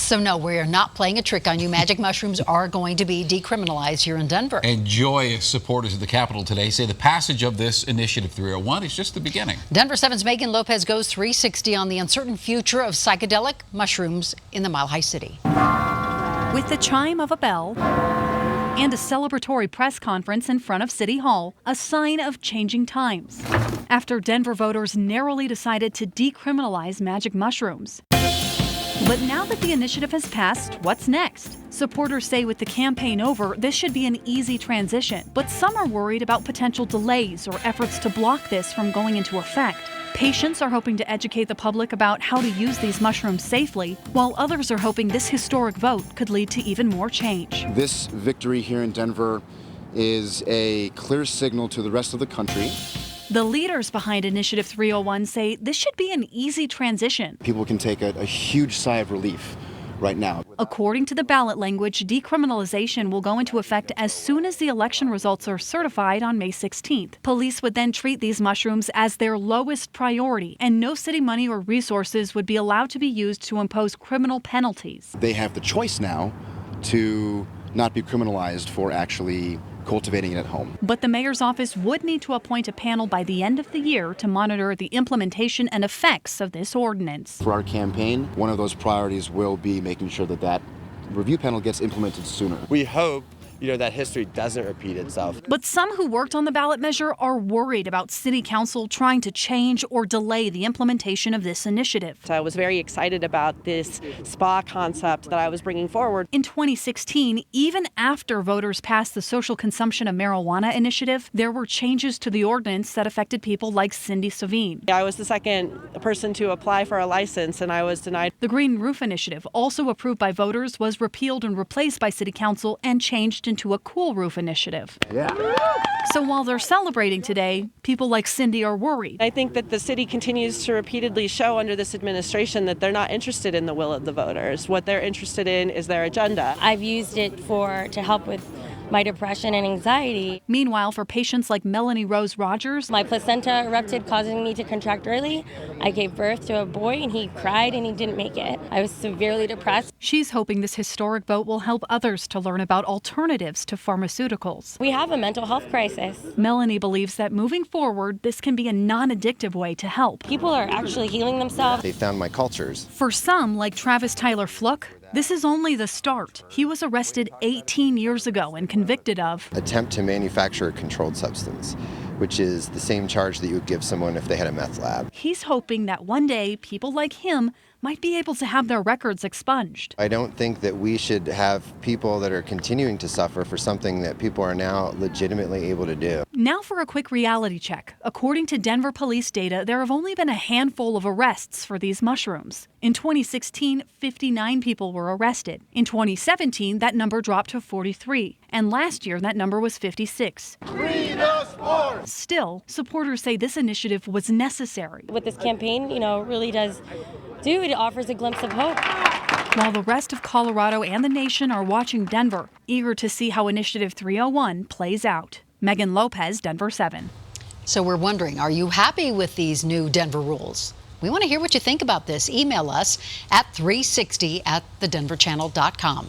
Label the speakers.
Speaker 1: So no, we're not playing a trick on you. Magic mushrooms are going to be decriminalized here in Denver.
Speaker 2: And joyous supporters of the Capitol today say the passage of this Initiative 301 is just the beginning.
Speaker 1: Denver 7's Megan Lopez goes 360 on the uncertain future of psychedelic mushrooms in the Mile High City.
Speaker 3: With the chime of a bell and a celebratory press conference in front of City Hall, a sign of changing times, after Denver voters narrowly decided to decriminalize magic mushrooms. But now that the initiative has passed, what's next? Supporters say with the campaign over, this should be an easy transition. But some are worried about potential delays or efforts to block this from going into effect. Patients are hoping to educate the public about how to use these mushrooms safely, while others are hoping this historic vote could lead to even more change.
Speaker 4: This victory here in Denver is a clear signal to the rest of the country.
Speaker 3: The leaders behind Initiative 301 say this should be an easy transition.
Speaker 4: People can take a huge sigh of relief right now.
Speaker 3: According to the ballot language, decriminalization will go into effect as soon as the election results are certified on May 16th. Police would then treat these mushrooms as their lowest priority, and no city money or resources would be allowed to be used to impose criminal penalties.
Speaker 4: They have the choice now to not be criminalized for actually cultivating it at home.
Speaker 3: But the mayor's office would need to appoint a panel by the end of the year to monitor the implementation and effects of this ordinance.
Speaker 4: For our campaign, one of those priorities will be making sure that that review panel gets implemented sooner.
Speaker 5: We hope that history doesn't repeat itself.
Speaker 3: But some who worked on the ballot measure are worried about City Council trying to change or delay the implementation of this initiative.
Speaker 6: So I was very excited about this spa concept that I was bringing forward.
Speaker 3: In 2016, even after voters passed the social consumption of marijuana initiative, there were changes to the ordinance that affected people like Cindy Savine.
Speaker 6: I was the second person to apply for a license, and I was denied.
Speaker 3: The Green Roof Initiative, also approved by voters, was repealed and replaced by City Council and changed into a Cool Roof Initiative.
Speaker 4: Yeah.
Speaker 3: So while they're celebrating today, people like Cindy are worried.
Speaker 6: I think that the city continues to repeatedly show under this administration that they're not interested in the will of the voters. What they're interested in is their agenda.
Speaker 7: I've used it to help with my depression and anxiety.
Speaker 3: Meanwhile, for patients like Melanie Rose Rogers,
Speaker 7: my placenta erupted, causing me to contract early. I gave birth to a boy and he cried and he didn't make it. I was severely depressed.
Speaker 3: She's hoping this historic vote will help others to learn about alternatives to pharmaceuticals.
Speaker 7: We have a mental health crisis.
Speaker 3: Melanie believes that moving forward, this can be a non-addictive way to help.
Speaker 7: People are actually healing themselves.
Speaker 5: They found my cultures.
Speaker 3: For some, like Travis Tyler Fluke, this is only the start. He was arrested 18 years ago and convicted of
Speaker 5: Attempt to manufacture a controlled substance, which is the same charge that you would give someone if they had a meth lab.
Speaker 3: He's hoping that one day people like him might be able to have their records expunged.
Speaker 5: I don't think that we should have people that are continuing to suffer for something that people are now legitimately able to do.
Speaker 3: Now for a quick reality check. According to Denver police data, there have only been a handful of arrests for these mushrooms. In 2016, 59 people were arrested. In 2017, that number dropped to 43. And last year, that number was 56. Still, supporters say this initiative was necessary.
Speaker 7: What this campaign, really does do, it offers a glimpse of hope.
Speaker 3: While the rest of Colorado and the nation are watching Denver, eager to see how Initiative 301 plays out. Megan Lopez, Denver 7.
Speaker 1: So we're wondering, are you happy with these new Denver rules? We want to hear what you think about this. Email us at 360@thedenverchannel.com.